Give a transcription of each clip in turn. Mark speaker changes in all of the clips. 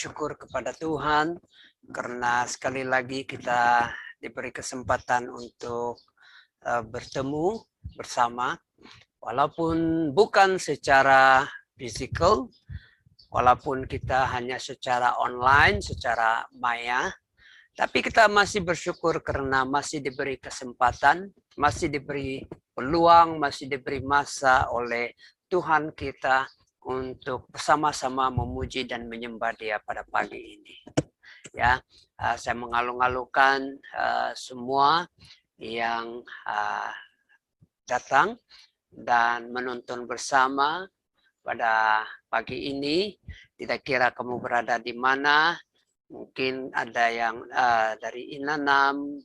Speaker 1: bersyukur kepada Tuhan karena sekali lagi kita diberi kesempatan untuk bertemu bersama, walaupun bukan secara fisikal, walaupun kita hanya secara online, secara maya, tapi kita masih bersyukur karena masih diberi kesempatan, masih diberi peluang, masih diberi masa oleh Tuhan kita untuk bersama-sama memuji dan menyembah Dia pada pagi ini. Ya, saya mengalu-alukan semua yang datang dan menonton bersama pada pagi ini. Tidak kira kamu berada di mana. Mungkin ada yang dari Inanam,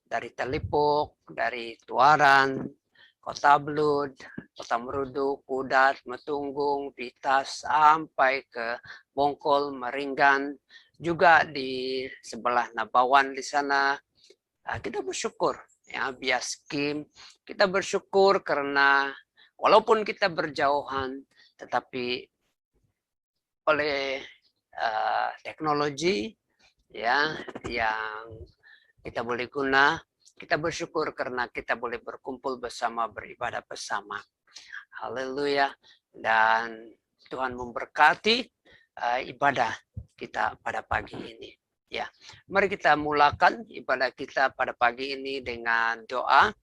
Speaker 1: dari Telipok, dari Tuaran, Kota Blud, Kota Merudu, Kudat, Metunggung, Pitas, sampai ke Bongkol, Meringgan, juga di sebelah Nabawan di sana. Kita bersyukur, ya, Biaskim. Kita bersyukur karena walaupun kita berjauhan, tetapi oleh teknologi ya yang kita boleh guna, kita bersyukur karena kita boleh berkumpul bersama, beribadah bersama. Haleluya. Dan Tuhan memberkati ibadah kita pada pagi ini. Ya, mari kita mulakan ibadah kita pada pagi ini dengan doa.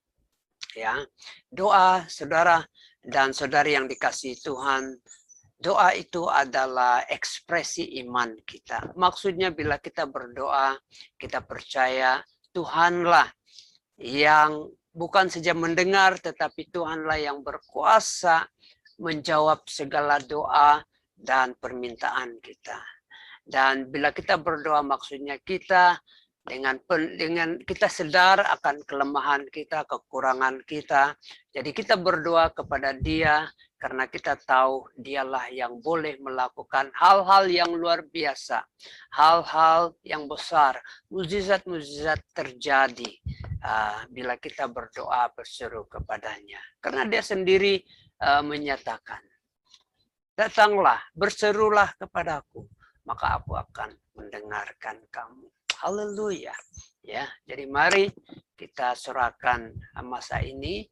Speaker 1: Ya, doa saudara dan saudari yang dikasihi Tuhan. Doa itu adalah ekspresi iman kita. Maksudnya bila kita berdoa, kita percaya Tuhanlah yang bukan saja mendengar, tetapi Tuhanlah yang berkuasa menjawab segala doa dan permintaan kita. Dan bila kita berdoa, maksudnya kita dengan kita sadar akan kelemahan kita, kekurangan kita. Jadi kita berdoa kepada Dia karena kita tahu Dialah yang boleh melakukan hal-hal yang luar biasa, hal-hal yang besar, mukjizat-mukjizat terjadi bila kita berdoa berseru kepadanya. Karena Dia sendiri menyatakan, datanglah, berserulah kepadaku, maka aku akan mendengarkan kamu. Haleluya. Ya, jadi mari kita serahkan masa ini,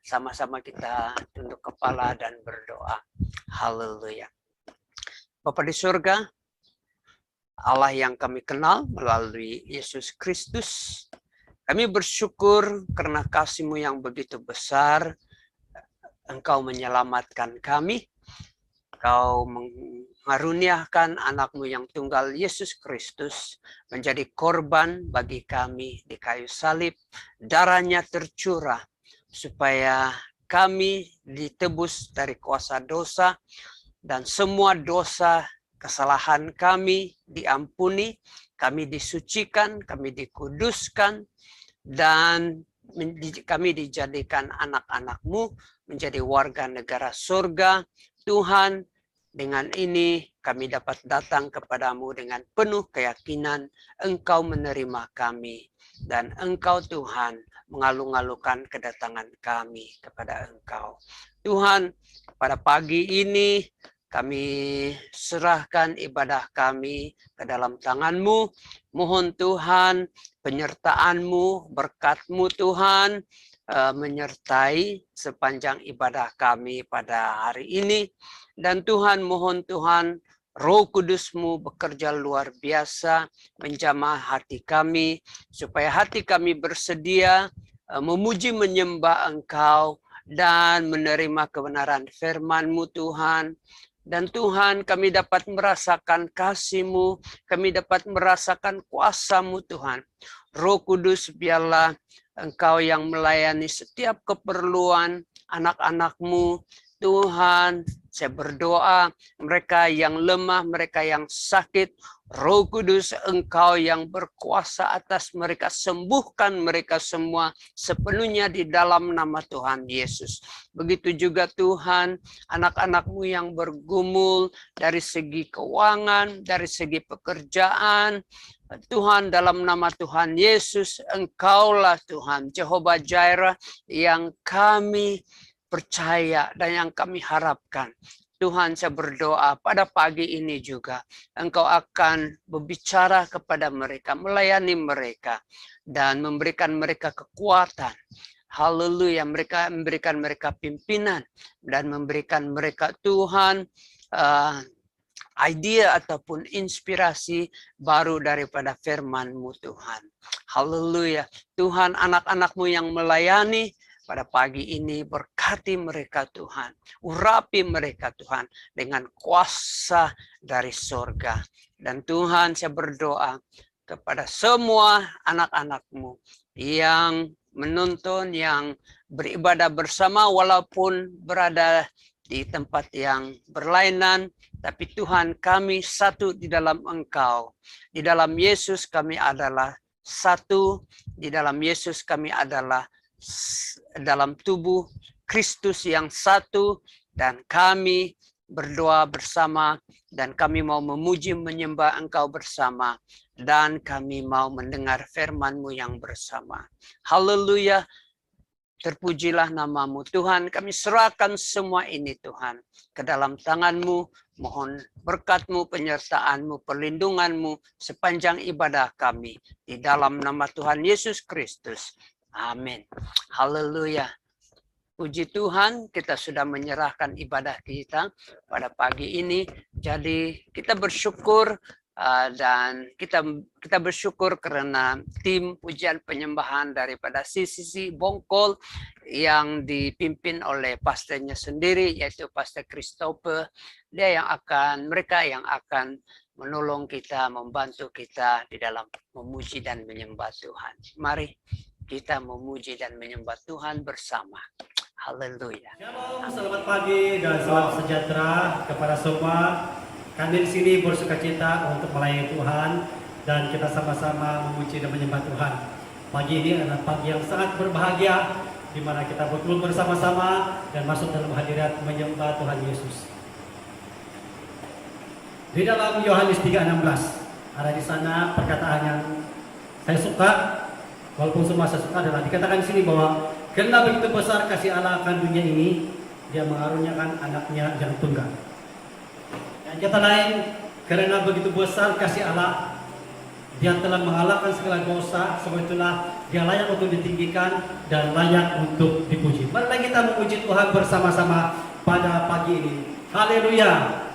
Speaker 1: sama-sama kita tunduk kepala dan berdoa. Haleluya. Bapa di surga, Allah yang kami kenal melalui Yesus Kristus, kami bersyukur karena kasih-Mu yang begitu besar. Engkau menyelamatkan kami. Engkau mengaruniakan anak-Mu yang tunggal Yesus Kristus menjadi korban bagi kami di kayu salib. Darahnya tercurah supaya kami ditebus dari kuasa dosa dan semua dosa kesalahan kami diampuni, kami disucikan, kami dikuduskan, dan kami dijadikan anak-anak-Mu menjadi warga negara surga. Tuhan, dengan ini kami dapat datang kepadamu dengan penuh keyakinan Engkau menerima kami. Dan Engkau Tuhan mengalu-alukan kedatangan kami kepada Engkau. Tuhan, pada pagi ini kami serahkan ibadah kami ke dalam tangan-Mu. Mohon Tuhan penyertaan-Mu, berkat-Mu Tuhan, menyertai sepanjang ibadah kami pada hari ini. Dan Tuhan, mohon Tuhan, Roh Kudus-Mu bekerja luar biasa, menjamah hati kami, supaya hati kami bersedia memuji menyembah Engkau, dan menerima kebenaran firman-Mu Tuhan. Dan Tuhan, kami dapat merasakan kasih-Mu, kami dapat merasakan kuasa-Mu Tuhan. Roh Kudus, biarlah Engkau yang melayani setiap keperluan anak-anak-Mu. Tuhan, saya berdoa mereka yang lemah, mereka yang sakit, Roh Kudus Engkau yang berkuasa atas mereka, sembuhkan mereka semua sepenuhnya di dalam nama Tuhan Yesus. Begitu juga Tuhan, anak-anak-Mu yang bergumul dari segi keuangan, dari segi pekerjaan, Tuhan, dalam nama Tuhan Yesus, Engkaulah Tuhan, Jehovah Jireh, yang kami percaya dan yang kami harapkan. Tuhan, saya berdoa pada pagi ini juga Engkau akan berbicara kepada mereka, melayani mereka, dan memberikan mereka kekuatan. Haleluya, mereka memberikan mereka pimpinan dan memberikan mereka Tuhan idea ataupun inspirasi baru daripada firman-Mu Tuhan. Haleluya. Tuhan, anak-anak-Mu yang melayani pada pagi ini berkati mereka Tuhan. Urapi mereka Tuhan dengan kuasa dari sorga. Dan Tuhan, saya berdoa kepada semua anak-anak-Mu yang menonton, yang beribadah bersama walaupun berada di tempat yang berlainan. Tapi Tuhan, kami satu di dalam Engkau. Di dalam Yesus kami adalah satu. Di dalam Yesus kami adalah dalam tubuh Kristus yang satu, dan kami berdoa bersama, dan kami mau memuji menyembah Engkau bersama, dan kami mau mendengar firman-Mu yang bersama. Haleluya, terpujilah nama-Mu Tuhan. Kami serahkan semua ini Tuhan ke dalam tangan-Mu. Mohon berkat-Mu, penyertaan-Mu, perlindungan-Mu sepanjang ibadah kami. Di dalam nama Tuhan Yesus Kristus. Amin. Haleluya. Puji Tuhan, kita sudah menyerahkan ibadah kita pada pagi ini. Jadi kita bersyukur dan kita bersyukur karena tim pujian penyembahan daripada CCC Bongkol yang dipimpin oleh pastornya sendiri, yaitu Pastor Christopher. Mereka yang akan menolong kita, membantu kita di dalam memuji dan menyembah Tuhan. Mari kita memuji dan menyembah Tuhan bersama. Haleluya.
Speaker 2: Shalom, selamat pagi dan salam sejahtera kepada semua. Kami di sini bersukacita untuk melayani Tuhan dan kita sama-sama memuji dan menyembah Tuhan. Pagi ini adalah pagi yang sangat berbahagia di mana kita berkumpul bersama-sama dan masuk dalam hadirat menyembah Tuhan Yesus. Di dalam Yohanes 3:16 ada di sana perkataan yang saya suka. Walaupun semua saya suka adalah dikatakan di sini bahwa karena begitu besar kasih Allah akan dunia ini, Dia mengaruniakan anaknya yang tunggal. Dan kata lain, karena begitu besar kasih Allah, Dia telah mengalahkan segala dosa, sebab itulah Dia layak untuk ditinggikan dan layak untuk dipuji. Mari kita memuji Tuhan bersama-sama pada pagi ini. Haleluya.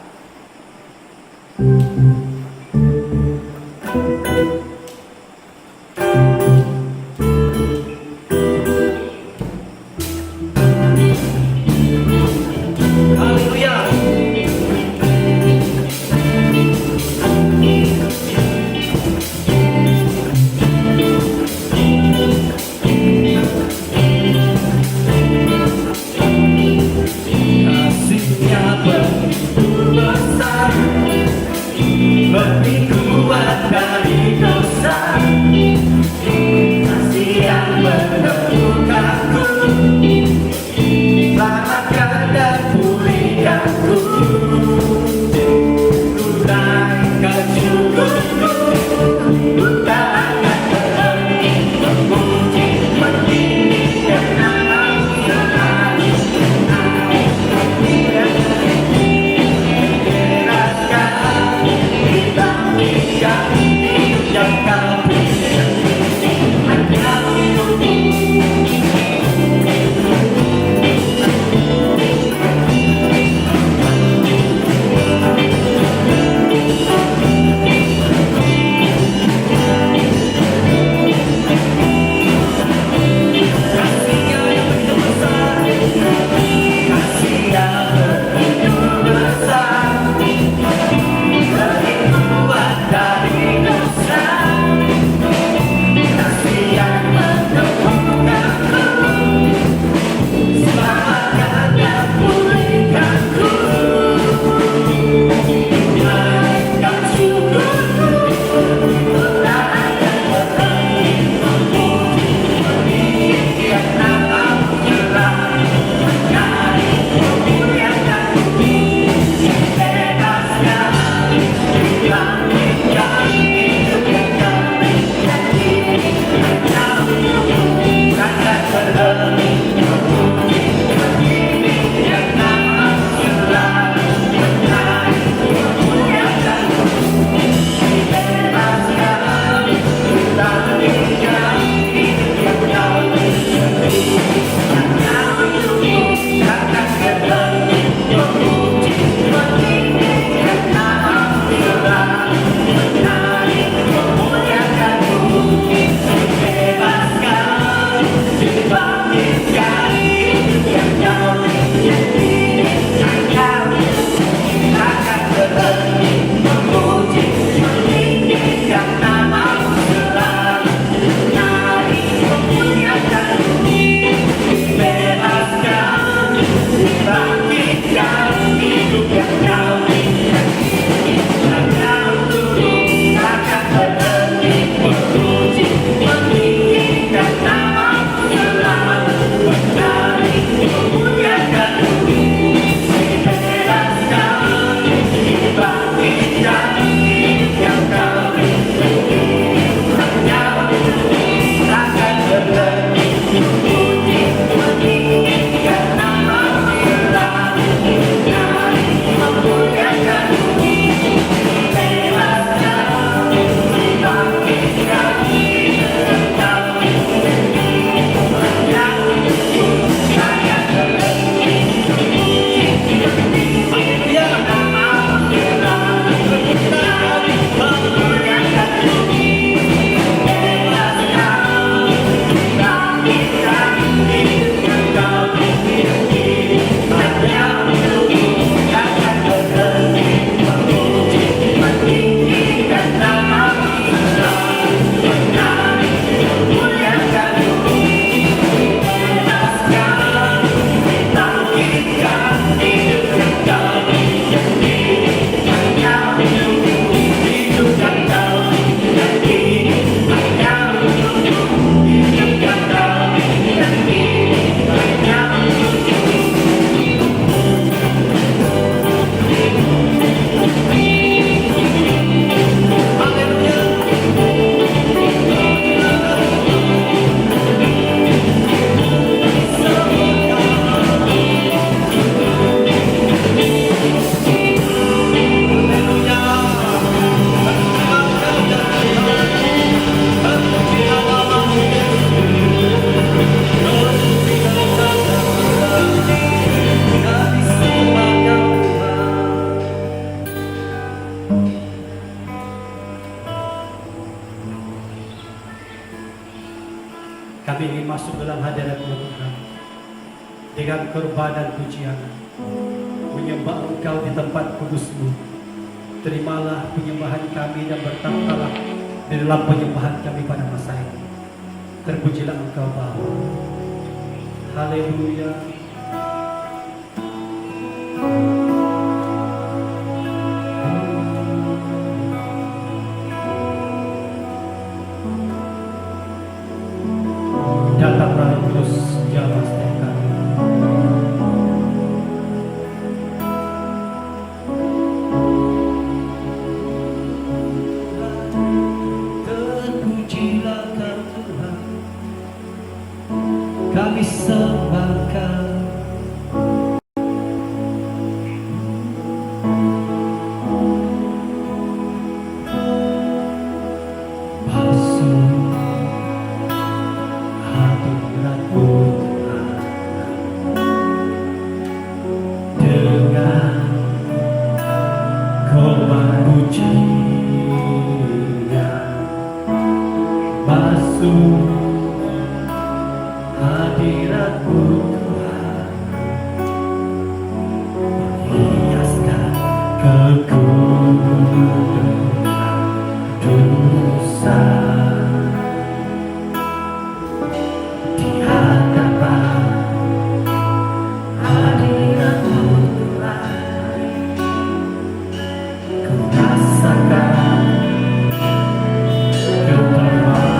Speaker 3: Hidup
Speaker 2: Kami ingin masuk dalam hadirat-Mu Tuhan dengan korban dan pujian, menyembah Engkau di tempat kudus-Mu. Terimalah penyembahan kami dan bertahtalah di dalam penyembahan kami pada masa ini. Terpujilah Engkau Bapa. Haleluya. Datanglah Roh Kudus, jamaah setiap kami. Terpujilah Kau Tuhan, kami sembah Kau. Hadirat-Mu Tuhan, hiaskan kekudusan dosa di hadapan hadirat-Mu Tuhan. Ku rasakan ketemanan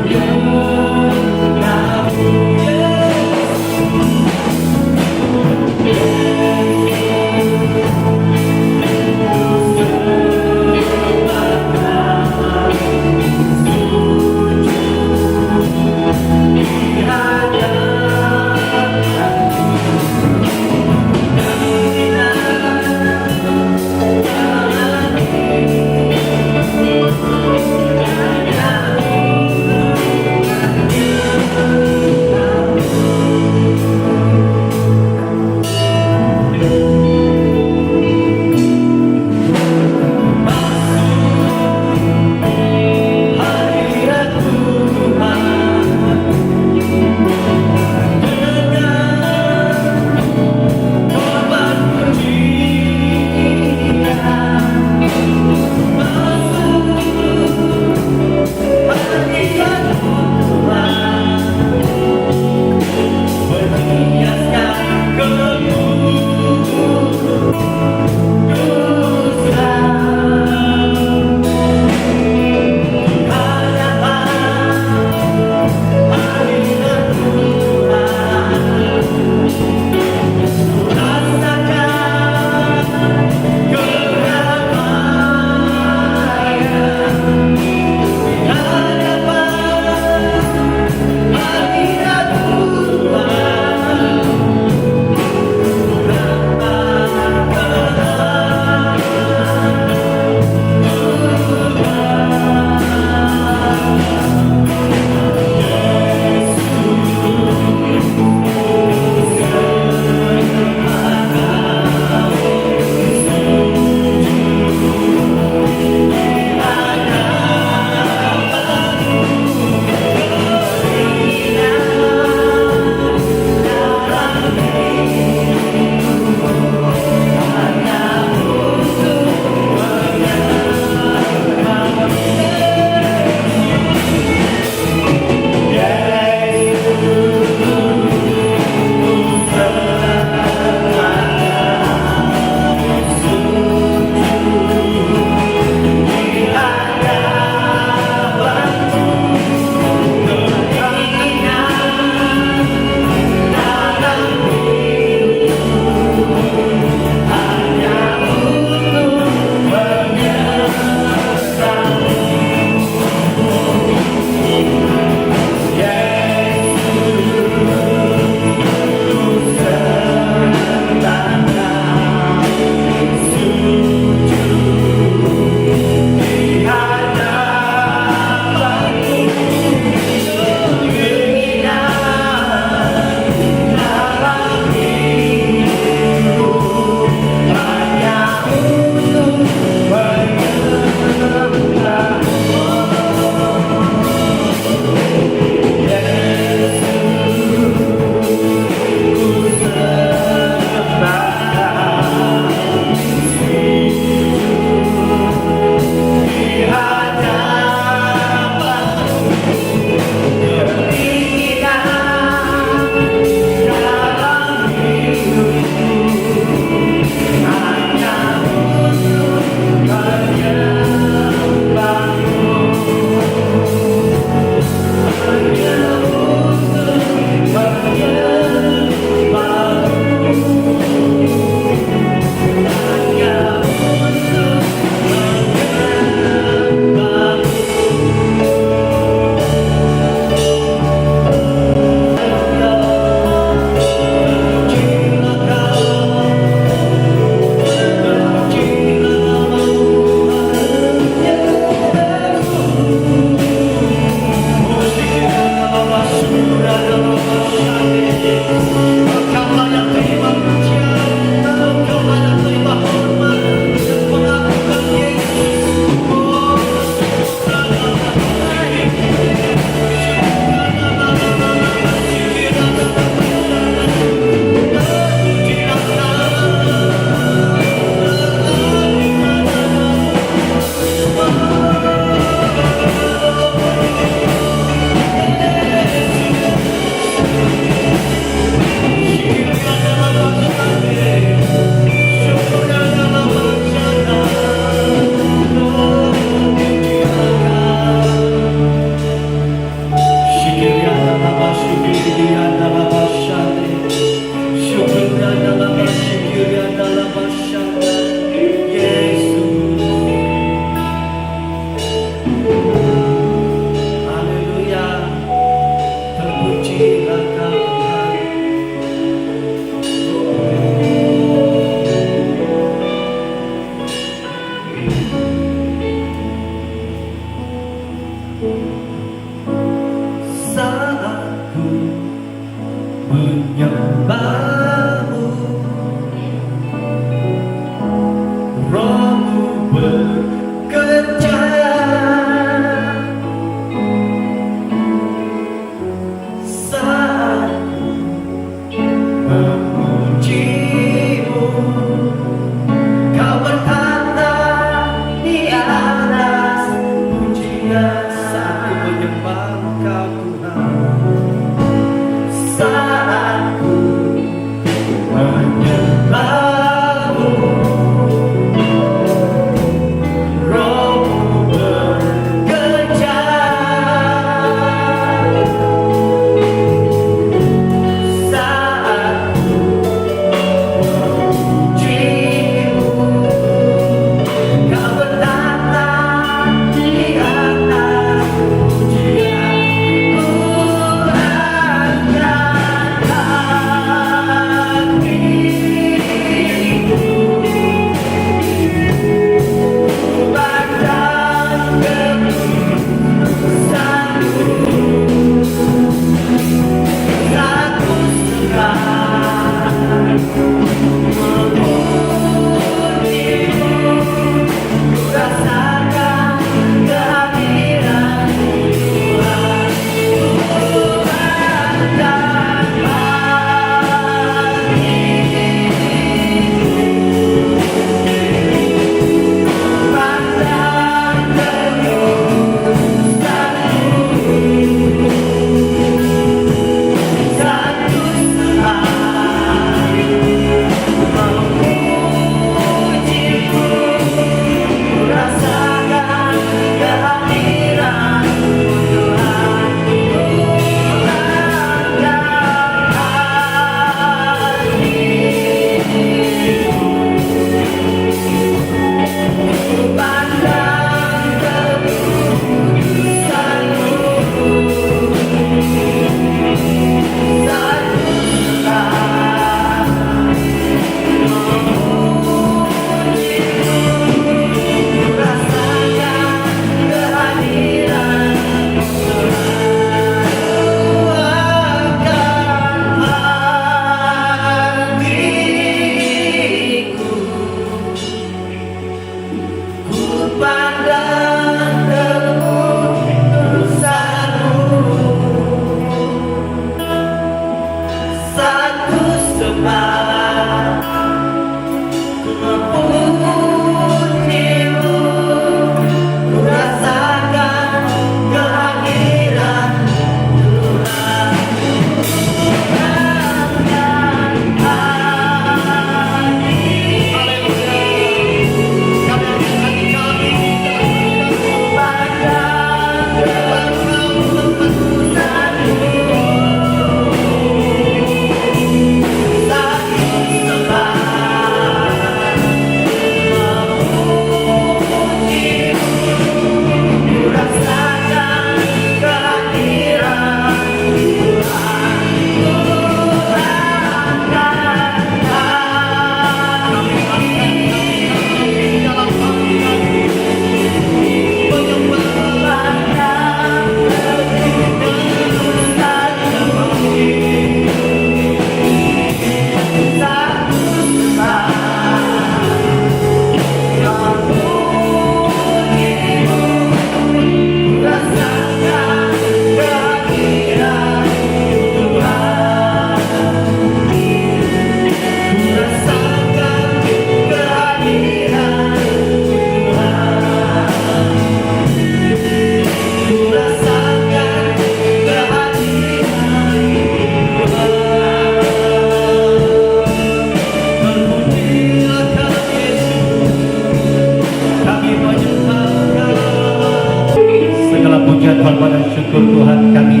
Speaker 2: syukur Tuhan kami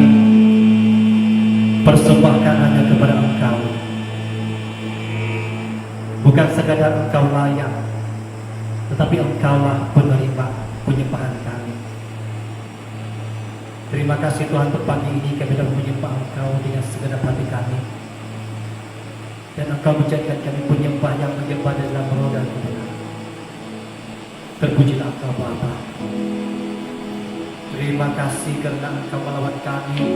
Speaker 2: persembahkan hanya kepada Engkau. Bukan sekadar Engkau layak, tetapi Engkaulah penerima penyembahan kami. Terima kasih Tuhan, untuk pagi ini kami dapat menyembah Engkau dengan segenap hati kami. Dan Engkau menjadikan kami penyembah yang menyembah dalam roh dan kebenaran. Terpujilah Engkau Bapa. Terima kasih karena Engkau melawat kami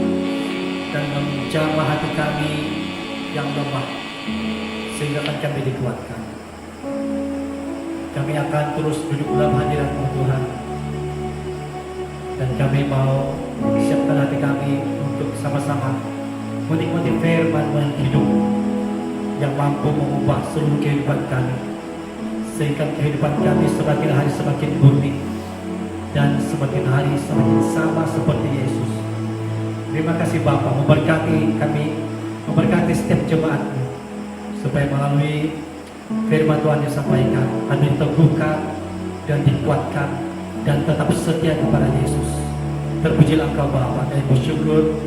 Speaker 2: dan menjamah hati kami yang lemah, sehingga akan kami dikuatkan. Kami akan terus duduk dalam hadirat-Mu Tuhan, dan kami mau siapkan hati kami untuk sama-sama menikmati firman-Mu yang hidup, yang mampu mengubah seluruh kehidupan kami, sehingga kehidupan kami semakin hari semakin murni dan semakin hari semakin sama seperti Yesus. Terima kasih Bapa, memberkati kami, memberkati setiap jemaat-Mu, supaya melalui firman Tuhan disampaikan, kami diteguhkan dan dikuatkan dan tetap setia kepada Yesus. Terpujilah Engkau Bapa, dan bersyukur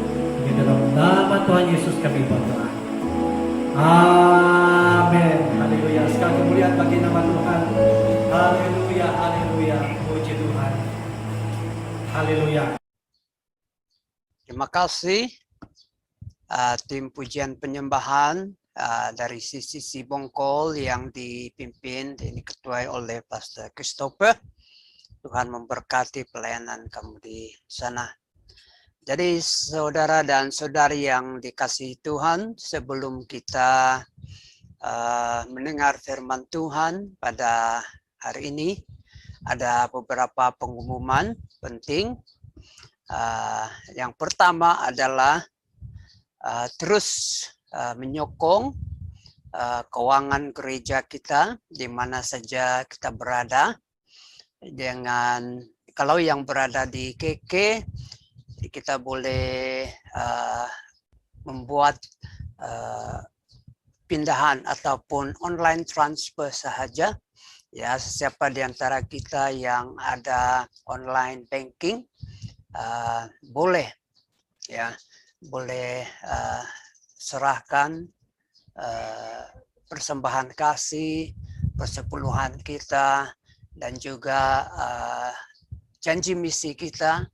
Speaker 2: di dalam nama Tuhan Yesus kami berdoa. Amin. Haleluya. Sekali kemuliaan bagi nama Tuhan. Haleluya, haleluya. Puji Tuhan. Haleluya.
Speaker 1: Terima kasih tim pujian penyembahan dari sisi Bongkol yang dipimpin dan diketuai oleh Pastor Christopher. Tuhan memberkati pelayanan kamu di sana. Jadi saudara dan saudari yang dikasihi Tuhan, sebelum kita mendengar firman Tuhan pada hari ini, ada beberapa pengumuman penting. Yang pertama adalah terus menyokong keuangan gereja kita di mana saja kita berada. Dengan kalau yang berada di KK, kita boleh membuat pindahan ataupun online transfer sahaja. Ya, siapa di antara kita yang ada online banking, boleh ya, boleh serahkan persembahan kasih, persepuluhan kita, dan juga janji misi kita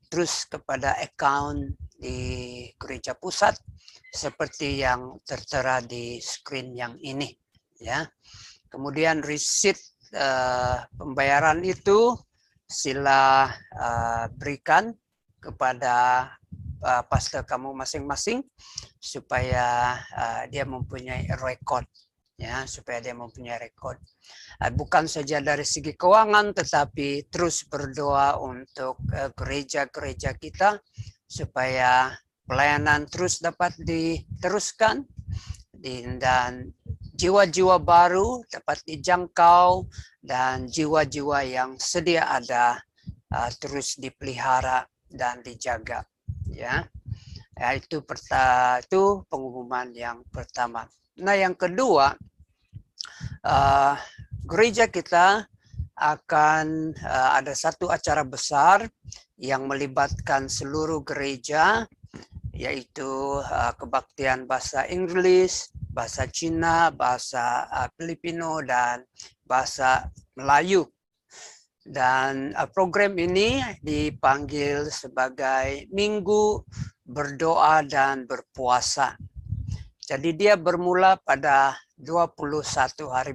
Speaker 1: terus kepada account di gereja pusat seperti yang tertera di screen yang ini ya. Kemudian receipt pembayaran itu sila berikan kepada pastor kamu masing-masing supaya dia mempunyai rekod ya, supaya dia mempunyai rekod. Bukan saja dari segi keuangan, tetapi terus berdoa untuk gereja-gereja kita supaya pelayanan terus dapat diteruskan dan jiwa-jiwa baru dapat dijangkau dan jiwa-jiwa yang sedia ada terus dipelihara dan dijaga ya. Itu pengumuman yang pertama. Nah, yang kedua, gereja kita akan ada satu acara besar yang melibatkan seluruh gereja, yaitu kebaktian bahasa Inggris, bahasa Cina, bahasa Filipino, dan bahasa Melayu. Dan program ini dipanggil sebagai Minggu Berdoa dan Berpuasa. Jadi dia bermula pada 21 hari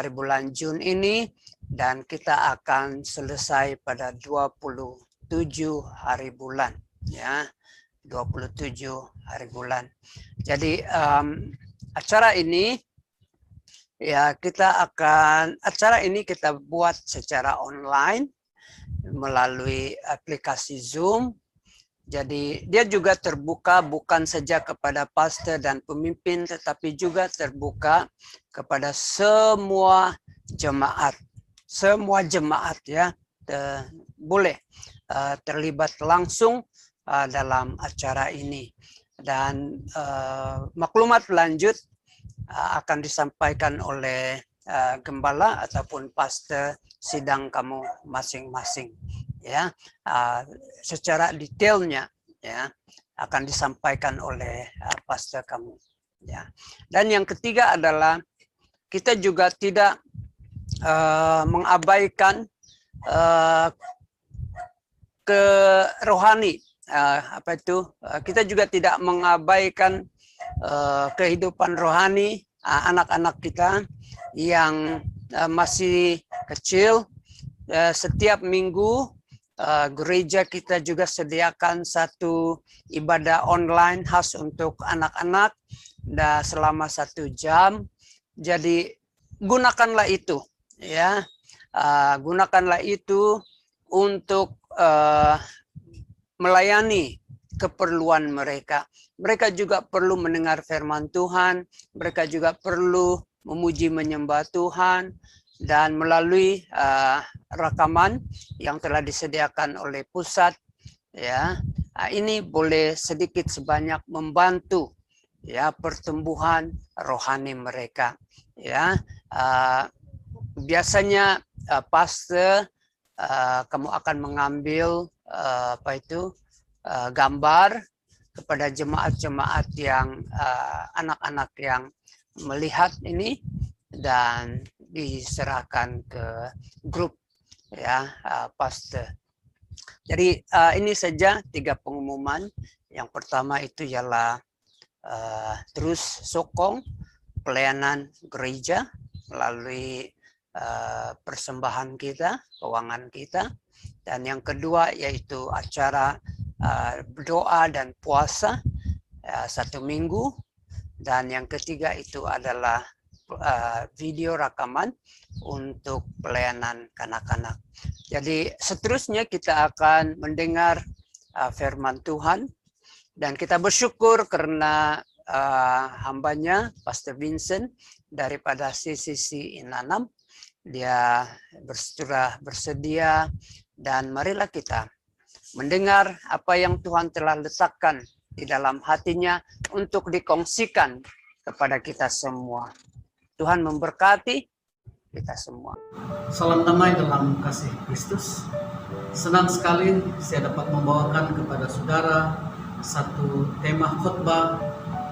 Speaker 1: bulan Jun ini, dan kita akan selesai pada 27 hari bulan ya, 27 hari bulan. Jadi acara ini kita buat secara online melalui aplikasi Zoom. Jadi dia juga terbuka bukan saja kepada pastor dan pemimpin, tetapi juga terbuka kepada semua jemaat. Semua jemaat ya boleh terlibat langsung dalam acara ini. Dan maklumat lanjut akan disampaikan oleh gembala ataupun pastor sidang kamu masing-masing ya, secara detailnya ya akan disampaikan oleh pastor kamu ya. Dan yang ketiga adalah kita juga tidak mengabaikan ke rohani, kita juga tidak mengabaikan kehidupan rohani anak-anak kita yang masih kecil. Setiap minggu gereja kita juga sediakan satu ibadah online khas untuk anak-anak dan selama 1 jam. Jadi gunakanlah itu ya, gunakanlah itu untuk melayani keperluan mereka. Mereka juga perlu mendengar firman Tuhan, mereka juga perlu memuji menyembah Tuhan, dan melalui rekaman yang telah disediakan oleh pusat ya, ini boleh sedikit sebanyak membantu ya pertumbuhan rohani mereka ya. Biasanya pastor kamu akan mengambil gambar kepada jemaat-jemaat yang anak-anak yang melihat ini dan diserahkan ke grup ya pastor. Jadi ini saja 3 pengumuman. Yang pertama itu ialah terus sokong pelayanan gereja melalui persembahan kita, keuangan kita. Dan yang kedua yaitu acara berdoa dan puasa 1 minggu. Dan yang ketiga itu adalah video rekaman untuk pelayanan kanak-kanak. Jadi seterusnya kita akan mendengar firman Tuhan, dan kita bersyukur karena hambanya Pastor Vincent daripada CCC Inanam, dia bersedia, dan marilah kita mendengar apa yang Tuhan telah letakkan di dalam hatinya untuk dikongsikan kepada kita semua. Tuhan memberkati kita semua.
Speaker 3: Salam damai dalam kasih Kristus. Senang sekali saya dapat membawakan kepada saudara satu tema khotbah,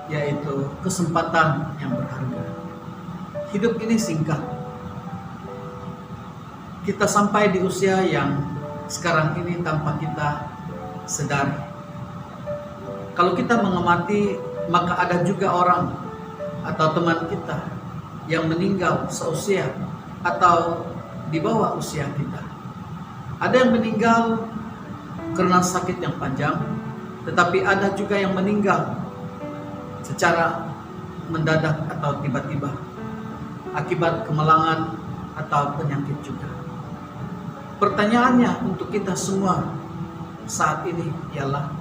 Speaker 3: yaitu kesempatan yang berharga. Hidup ini singkat. Kita sampai di usia yang sekarang ini tanpa kita sadari. Kalau kita mengamati, maka ada juga orang atau teman kita yang meninggal seusia atau di bawah usia kita. Ada yang meninggal karena sakit yang panjang, tetapi ada juga yang meninggal secara mendadak atau tiba-tiba akibat kemalangan atau penyakit juga. Pertanyaannya untuk kita semua saat ini ialah,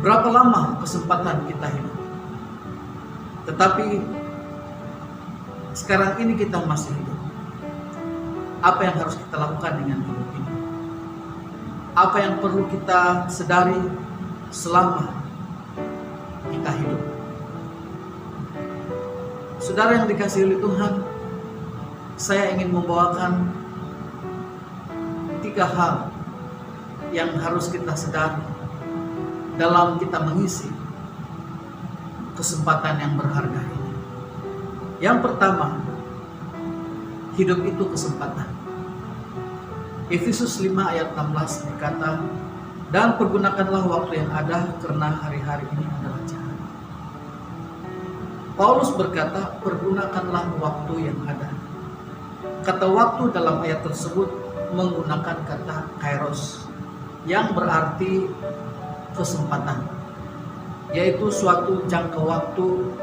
Speaker 3: berapa lama kesempatan kita hidup? Tetapi sekarang ini kita masih hidup. Apa yang harus kita lakukan dengan hidup ini? Apa yang perlu kita sadari selama kita hidup? Saudara yang dikasihi oleh Tuhan, saya ingin membawakan 3 hal yang harus kita sadari dalam kita mengisi kesempatan yang berharga ini. Yang pertama, hidup itu kesempatan. Efesus 5 ayat 16 berkata, dan pergunakanlah waktu yang ada karena hari-hari ini adalah jahat. Paulus berkata, pergunakanlah waktu yang ada. Kata waktu dalam ayat tersebut menggunakan kata kairos, yang berarti kesempatan, yaitu suatu jangka waktu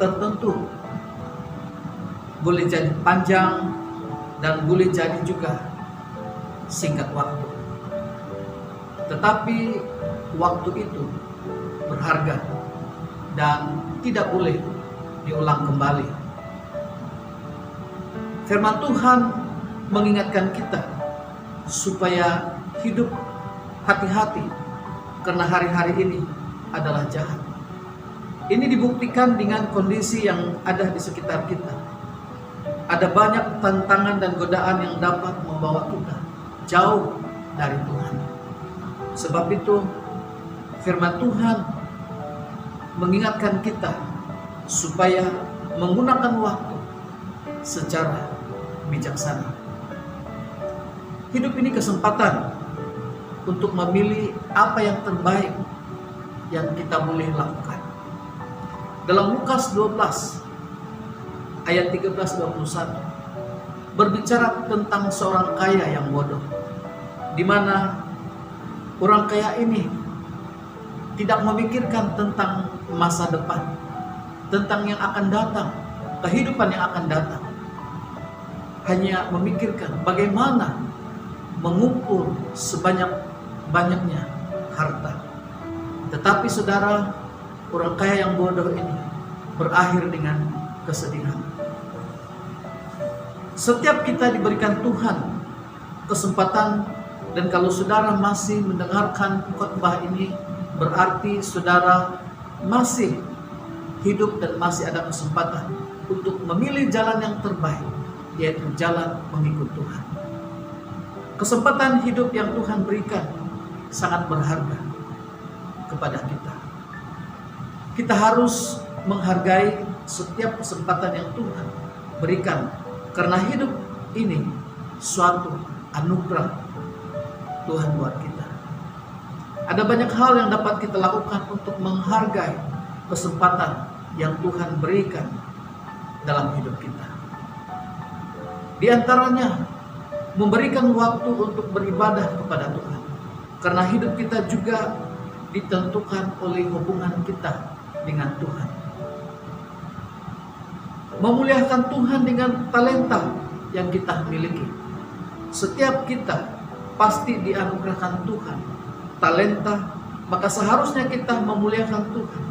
Speaker 3: tertentu. Boleh jadi panjang dan boleh jadi juga singkat waktu. Tetapi waktu itu berharga dan tidak boleh diulang kembali. Firman Tuhan mengingatkan kita supaya hidup hati-hati karena hari-hari ini adalah jahat. Ini dibuktikan dengan kondisi yang ada di sekitar kita. Ada banyak tantangan dan godaan yang dapat membawa kita jauh dari Tuhan. Sebab itu firman Tuhan mengingatkan kita supaya menggunakan waktu secara bijaksana. Hidup ini kesempatan untuk memilih apa yang terbaik yang kita boleh lakukan. Dalam Lukas 12 ayat 13-21 berbicara tentang seorang kaya yang bodoh, di mana orang kaya ini tidak memikirkan tentang masa depan, tentang yang akan datang, kehidupan yang akan datang. Hanya memikirkan bagaimana mengumpul sebanyak-banyaknya harta. Tetapi saudara, orang kaya yang bodoh ini berakhir dengan kesedihan. Setiap kita diberikan Tuhan kesempatan, dan kalau saudara masih mendengarkan khotbah ini, berarti saudara masih hidup dan masih ada kesempatan untuk memilih jalan yang terbaik, yaitu jalan mengikut Tuhan. Kesempatan hidup yang Tuhan berikan sangat berharga kepada kita. Kita harus menghargai setiap kesempatan yang Tuhan berikan, karena hidup ini suatu anugerah Tuhan buat kita. Ada banyak hal yang dapat kita lakukan untuk menghargai kesempatan yang Tuhan berikan dalam hidup kita. Di antaranya memberikan waktu untuk beribadah kepada Tuhan, karena hidup kita juga ditentukan oleh hubungan kita dengan Tuhan. Memuliakan Tuhan dengan talenta yang kita miliki. Setiap kita pasti dianugerahkan Tuhan talenta, maka seharusnya kita memuliakan Tuhan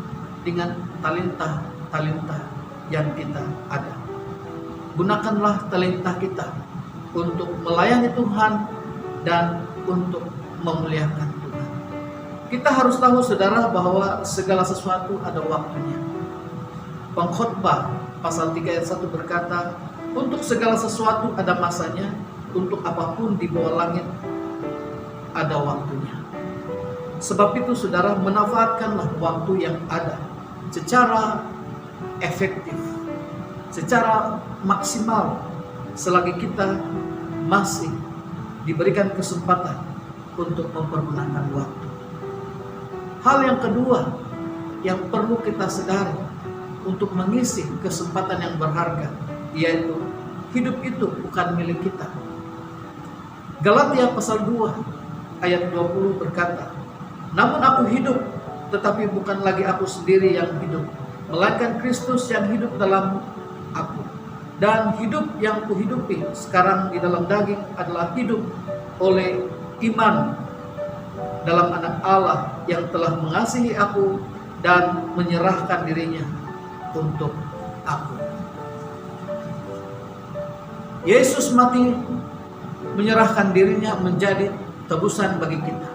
Speaker 3: dengan talenta-talenta yang kita ada. Gunakanlah talenta kita untuk melayani Tuhan dan untuk memuliakan Tuhan. Kita harus tahu saudara bahwa segala sesuatu ada waktunya. Pengkhotbah pasal 3 ayat 1 berkata, untuk segala sesuatu ada masanya, untuk apapun di bawah langit ada waktunya. Sebab itu saudara, manfaatkanlah waktu yang ada secara efektif, secara maksimal, selagi kita masih diberikan kesempatan untuk mempergunakan waktu. Hal yang kedua yang perlu kita sadari untuk mengisi kesempatan yang berharga, yaitu hidup itu bukan milik kita. Galatia pasal 2 ayat 20 berkata, namun aku hidup, tetapi bukan lagi aku sendiri yang hidup, melainkan Kristus yang hidup dalam aku. Dan hidup yang kuhidupi sekarang di dalam daging adalah hidup oleh iman dalam Anak Allah yang telah mengasihi aku dan menyerahkan dirinya untuk aku. Yesus mati menyerahkan dirinya menjadi tebusan bagi kita,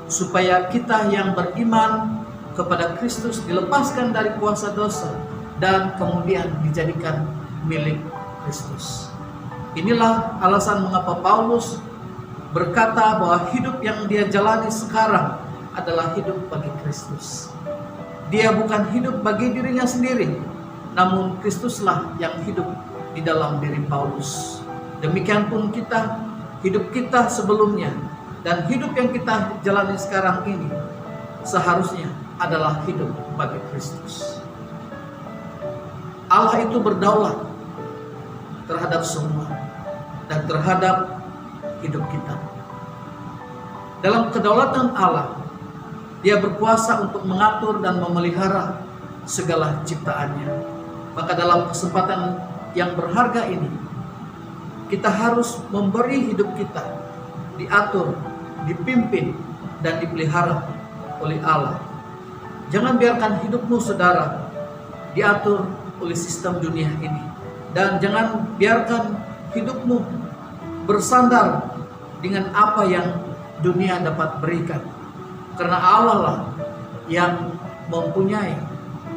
Speaker 3: supaya kita yang beriman kepada Kristus dilepaskan dari kuasa dosa dan kemudian dijadikan milik Kristus. Inilah alasan mengapa Paulus berkata bahwa hidup yang dia jalani sekarang adalah hidup bagi Kristus. Dia bukan hidup bagi dirinya sendiri, namun Kristuslah yang hidup di dalam diri Paulus. Demikian pun kita, hidup kita sebelumnya dan hidup yang kita jalani sekarang ini seharusnya adalah hidup bagi Kristus. Allah itu berdaulat terhadap semua dan terhadap hidup kita. Dalam kedaulatan Allah, Dia berkuasa untuk mengatur dan memelihara segala ciptaannya. Maka dalam kesempatan yang berharga ini, kita harus memberi hidup kita diatur, dipimpin, dan dipelihara oleh Allah. Jangan biarkan hidupmu saudara diatur oleh sistem dunia ini, dan jangan biarkan hidupmu bersandar dengan apa yang dunia dapat berikan, karena Allah lah yang mempunyai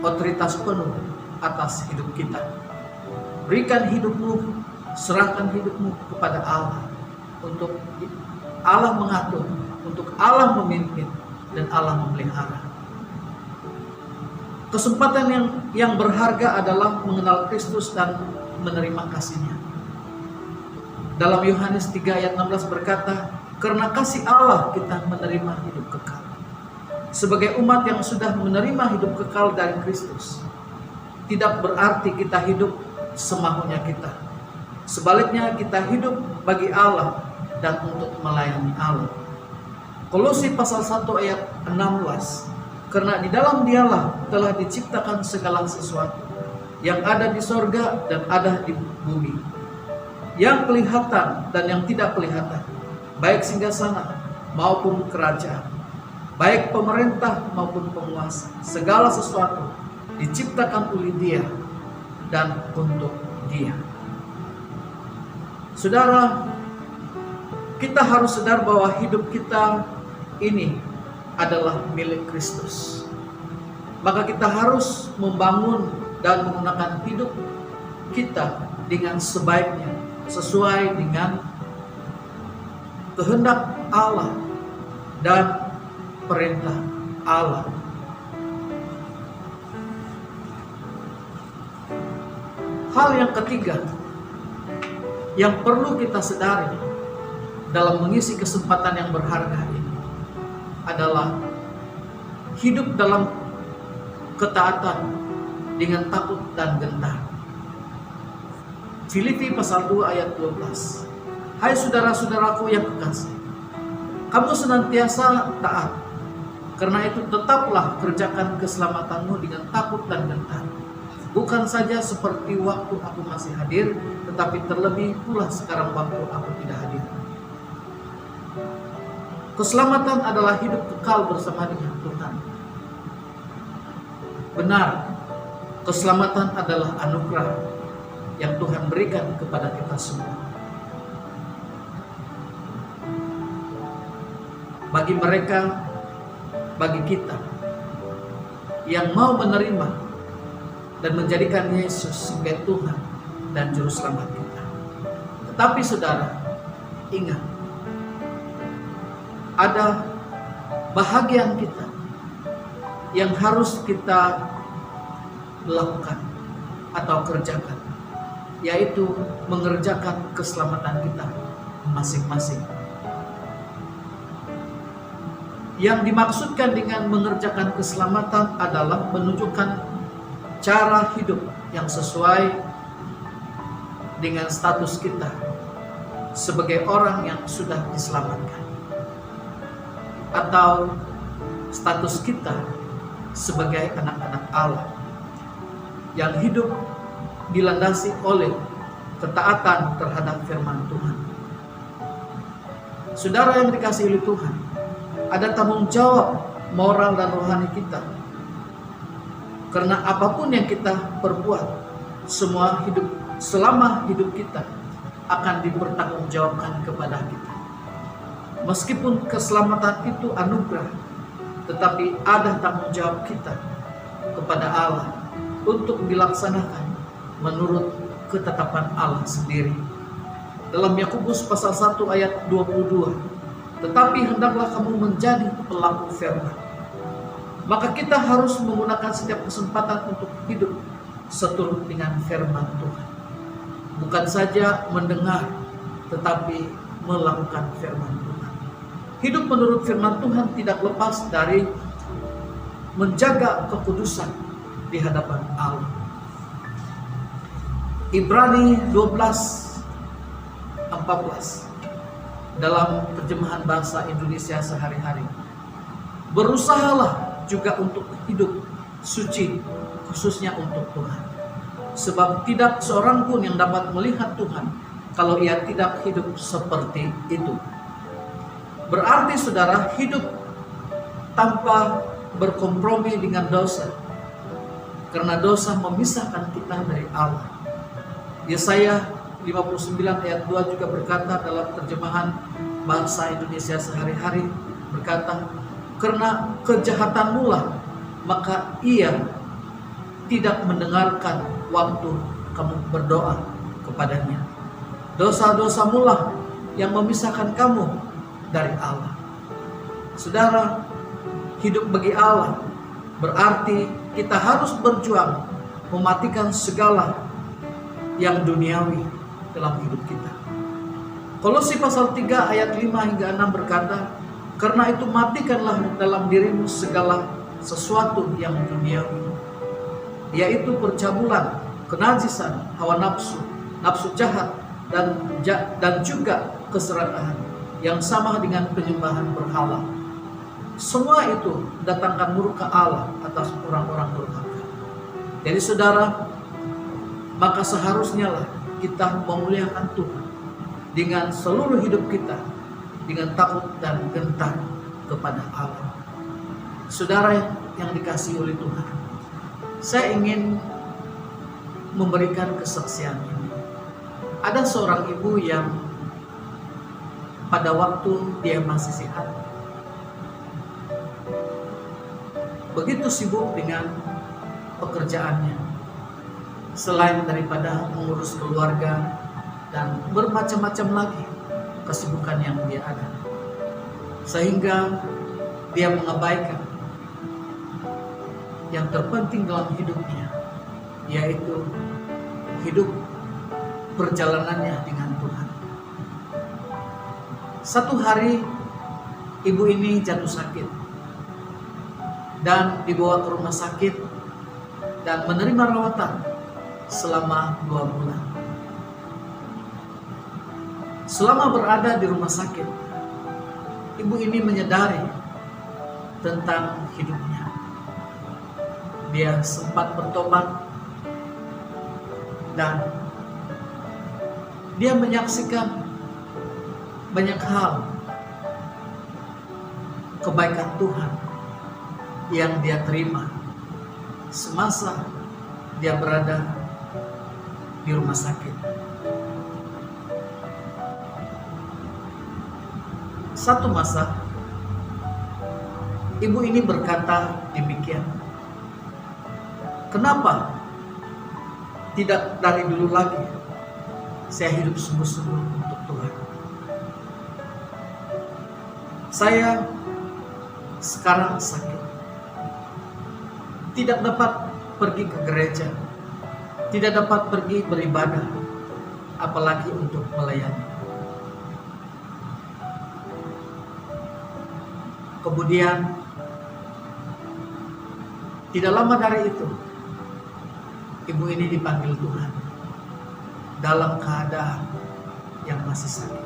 Speaker 3: otoritas penuh atas hidup kita. Berikan hidupmu, serahkan hidupmu kepada Allah, untuk Allah mengatur, untuk Allah memimpin, dan Allah memelihara. Kesempatan yang berharga adalah mengenal Kristus dan menerima kasih-Nya. Dalam Yohanes 3 ayat 16 berkata, karena kasih Allah kita menerima hidup kekal. Sebagai umat yang sudah menerima hidup kekal dari Kristus, tidak berarti kita hidup semaunya kita. Sebaliknya kita hidup bagi Allah dan untuk melayani Allah. Kolose pasal 1 ayat 16, karena di dalam Dialah telah diciptakan segala sesuatu yang ada di sorga dan ada di bumi, yang kelihatan dan yang tidak kelihatan, baik singgasana maupun kerajaan, baik pemerintah maupun penguasa. Segala sesuatu diciptakan oleh Dia dan untuk Dia. Saudara, kita harus sadar bahwa hidup kita ini adalah milik Kristus. Maka kita harus membangun dan menggunakan hidup kita dengan sebaiknya, sesuai dengan kehendak Allah dan perintah Allah. Hal yang ketiga yang perlu kita sadari dalam mengisi kesempatan yang berharga ini adalah hidup dalam ketaatan dengan takut dan gentar. Filipi pasal 2 ayat 12. Hai saudara-saudaraku yang kekasih, kamu senantiasa taat. Karena itu tetaplah kerjakan keselamatanmu dengan takut dan gentar. Bukan saja seperti waktu aku masih hadir, tetapi terlebih pula sekarang waktu aku tidak hadir. Keselamatan adalah hidup kekal bersama dengan Tuhan. Benar, keselamatan adalah anugerah yang Tuhan berikan kepada kita semua. Bagi mereka, bagi kita yang mau menerima dan menjadikan Yesus sebagai Tuhan dan Juru Selamat kita. Tetapi saudara, ingat, ada bahagian kita yang harus kita lakukan atau kerjakan, yaitu mengerjakan keselamatan kita masing-masing. Yang dimaksudkan dengan mengerjakan keselamatan adalah menunjukkan cara hidup yang sesuai dengan status kita sebagai orang yang sudah diselamatkan, atau status kita sebagai anak-anak Allah yang hidup dilandasi oleh ketaatan terhadap firman Tuhan. Saudara yang dikasihi oleh Tuhan, ada tanggung jawab moral dan rohani kita. Karena apapun yang kita perbuat, selama hidup kita akan dipertanggungjawabkan kepada kita. Meskipun keselamatan itu anugerah, tetapi ada tanggung jawab kita kepada Allah untuk dilaksanakan menurut ketetapan Allah sendiri. Dalam Yakobus pasal 1 ayat 22, tetapi hendaklah kamu menjadi pelaku firman. Maka kita harus menggunakan setiap kesempatan untuk hidup seturut dengan firman Tuhan. Bukan saja mendengar, tetapi melakukan firman Tuhan. Hidup menurut firman Tuhan tidak lepas dari menjaga kekudusan di hadapan Allah. Ibrani 12:14 dalam terjemahan bahasa Indonesia sehari-hari. Berusahalah juga untuk hidup suci, khususnya untuk Tuhan. Sebab tidak seorang pun yang dapat melihat Tuhan kalau ia tidak hidup seperti itu. Berarti saudara, hidup tanpa berkompromi dengan dosa, karena dosa memisahkan kita dari Allah. Yesaya 59 ayat 2 juga berkata dalam terjemahan bahasa Indonesia sehari-hari, berkata, karena kejahatanmu lah, maka ia tidak mendengarkan waktu kamu berdoa kepadanya. Dosa-dosamu lah yang memisahkan kamu dari Allah. Saudara, hidup bagi Allah berarti kita harus berjuang mematikan segala yang duniawi dalam hidup kita. Kolose pasal 3 ayat 5 hingga 6 berkata, karena itu matikanlah dalam dirimu segala sesuatu yang duniawi, yaitu percabulan, kenajisan, hawa nafsu, nafsu jahat, dan juga keserakahan yang sama dengan penyembahan berhala. Semua itu datangkan murka Allah atas orang-orang durhaka. Jadi saudara, maka seharusnya lah kita memuliakan Tuhan dengan seluruh hidup kita, dengan takut dan gentar kepada Allah. Saudara yang dikasihi oleh Tuhan, saya ingin memberikan kesaksian ini. Ada seorang ibu yang pada waktu dia masih sehat, begitu sibuk dengan pekerjaannya, selain daripada mengurus keluarga dan bermacam-macam lagi kesibukan yang dia ada, sehingga dia mengabaikan yang terpenting dalam hidupnya, yaitu hidup perjalanannya dengan Tuhan. Satu hari ibu ini jatuh sakit dan dibawa ke rumah sakit dan menerima rawatan selama 2 bulan. Selama berada di rumah sakit, ibu ini menyadari tentang hidupnya. Dia sempat bertobat dan dia menyaksikan banyak hal kebaikan Tuhan yang dia terima semasa dia berada di rumah sakit. Satu masa, ibu ini berkata demikian, kenapa tidak dari dulu lagi saya hidup sungguh-sungguh untuk Tuhan? Saya sekarang sakit, tidak dapat pergi ke gereja, tidak dapat pergi beribadah, apalagi untuk melayani. Kemudian tidak lama dari itu, ibu ini dipanggil Tuhan dalam keadaan yang masih sakit.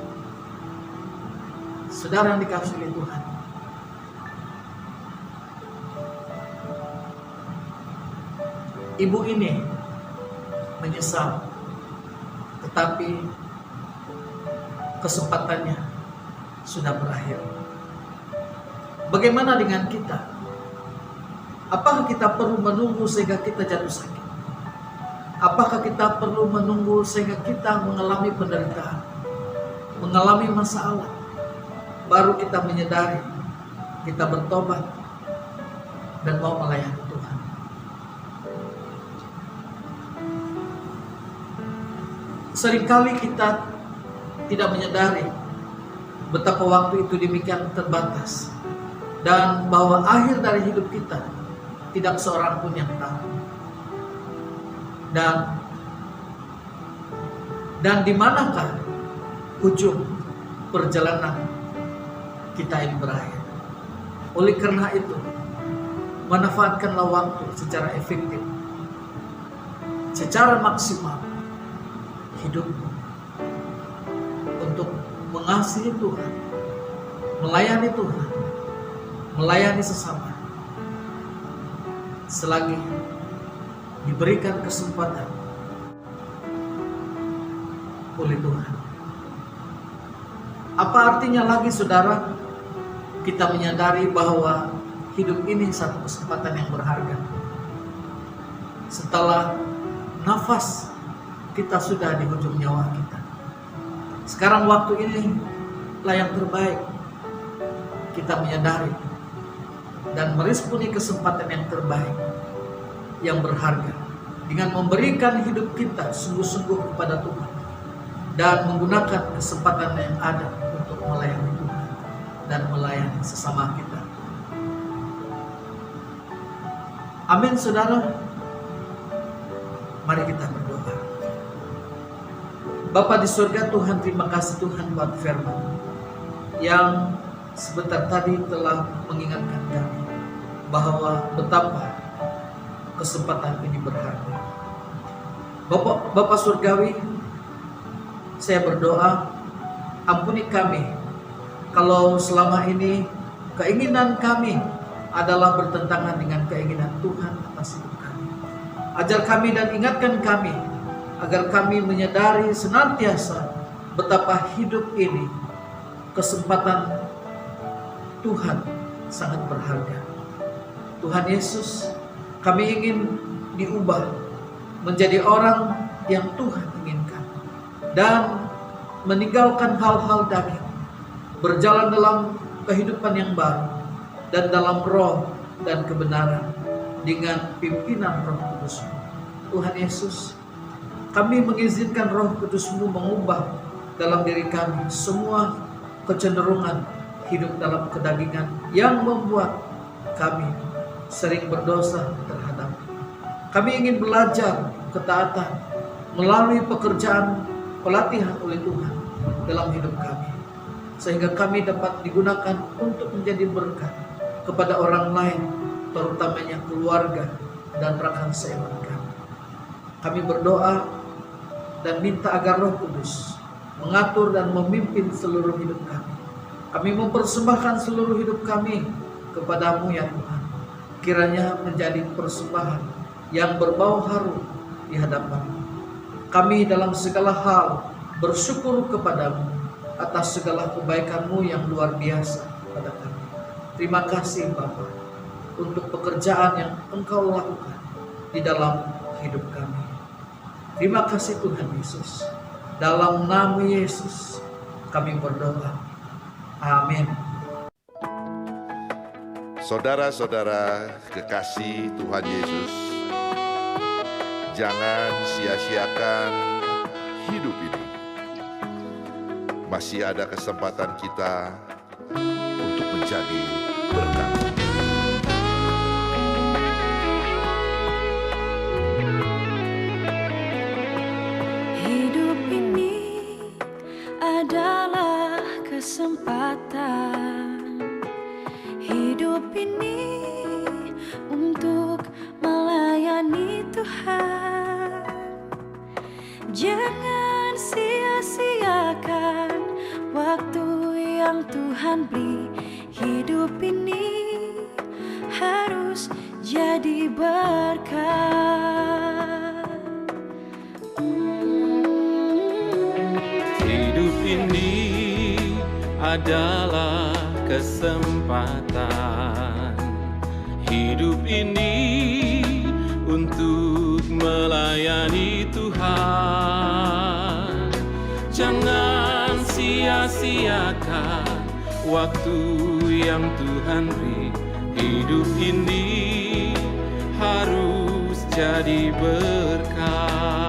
Speaker 3: Saudara yang dikasihi oleh Tuhan, ibu ini menyesal, tetapi kesempatannya sudah berakhir. Bagaimana dengan kita? Apakah kita perlu menunggu sehingga kita jatuh sakit? Apakah kita perlu menunggu sehingga kita mengalami penderitaan, mengalami masalah, baru kita menyadari, kita bertobat dan mau melayani Tuhan? Seringkali kita tidak menyadari betapa waktu itu demikian terbatas, dan bahwa akhir dari hidup kita tidak seorang pun yang tahu. Dan di manakah ujung perjalanan kita ini berakhir? Oleh karena itu, manfaatkanlah waktu secara efektif, secara maksimal hidupmu untuk mengasihi Tuhan, melayani Tuhan, melayani sesama, selagi diberikan kesempatan oleh Tuhan. Apa artinya lagi saudara kita menyadari bahwa hidup ini satu kesempatan yang berharga? Setelah nafas kita sudah di ujung nyawa kita, sekarang waktu ini lah yang terbaik kita menyadari dan meresponi kesempatan yang terbaik, yang berharga, dengan memberikan hidup kita sungguh-sungguh kepada Tuhan, dan menggunakan kesempatan yang ada untuk melayani Tuhan dan melayani sesama kita. Amin, saudara. Mari kita berdoa. Bapa di surga, Tuhan, terima kasih Tuhan buat firman yang sebentar tadi telah mengingatkan kami bahwa betapa kesempatan ini berharga. Bapa surgawi, saya berdoa, ampuni kami kalau selama ini keinginan kami adalah bertentangan dengan keinginan Tuhan atas hidup kami. Ajar kami dan ingatkan kami agar kami menyadari senantiasa betapa hidup ini kesempatan Tuhan sangat berharga. Tuhan Yesus, kami ingin diubah menjadi orang yang Tuhan inginkan dan meninggalkan hal-hal daging, berjalan dalam kehidupan yang baru dan dalam roh dan kebenaran dengan pimpinan Roh Kudus-Mu. Tuhan Yesus, kami mengizinkan Roh Kudus-Mu mengubah dalam diri kami semua kecenderungan hidup dalam kedagingan yang membuat kami sering berdosa terhadap. Kami ingin belajar ketaatan melalui pekerjaan pelatihan oleh Tuhan dalam hidup kami, sehingga kami dapat digunakan untuk menjadi berkat kepada orang lain, terutamanya keluarga dan rekan seiman kami. Kami berdoa dan minta agar Roh Kudus mengatur dan memimpin seluruh hidup kami. Kami mempersembahkan seluruh hidup kami kepadamu ya Tuhan. Kiranya menjadi persembahan yang berbau harum di hadapan-Mu. Kami dalam segala hal bersyukur kepadamu atas segala kebaikan-Mu yang luar biasa pada kami. Terima kasih Bapa untuk pekerjaan yang Engkau lakukan di dalam hidup kami. Terima kasih Tuhan Yesus. Dalam nama Yesus kami berdoa. Amin.
Speaker 4: Saudara-saudara kekasih Tuhan Yesus, jangan sia-siakan hidup ini. Masih ada kesempatan kita untuk menjadi berkat.
Speaker 5: Hidup ini adalah kesempatan. Hidup ini untuk melayani Tuhan. Jangan sia-siakan waktu yang Tuhan beri. Hidup ini harus jadi berkat.
Speaker 6: Hidup ini adalah kesempatan. Hidup ini untuk melayani Tuhan. Jangan sia-siakan waktu yang Tuhan beri. Hidup ini harus jadi berkat.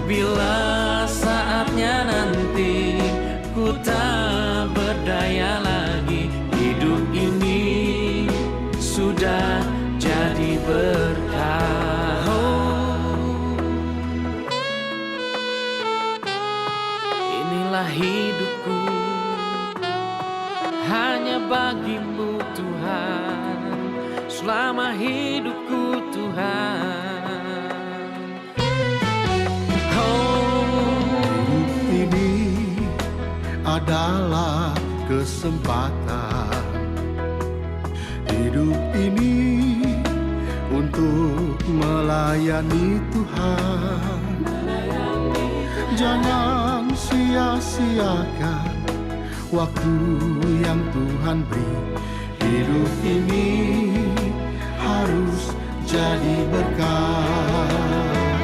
Speaker 6: Bila saatnya nanti ku tak berdaya lagi, hidup ini sudah jadi berkah. Inilah hidupku hanya bagimu Tuhan, selama hidupku Tuhan.
Speaker 7: Adalah kesempatan. Hidup ini untuk melayani Tuhan. Jangan sia-siakan waktu yang Tuhan beri. Hidup ini harus jadi berkat.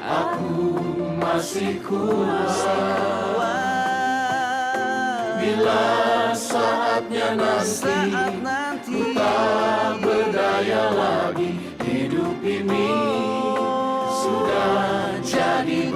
Speaker 7: aku masih kuat. Bila saatnya nanti ku tak berdaya lagi, hidup ini sudah jadi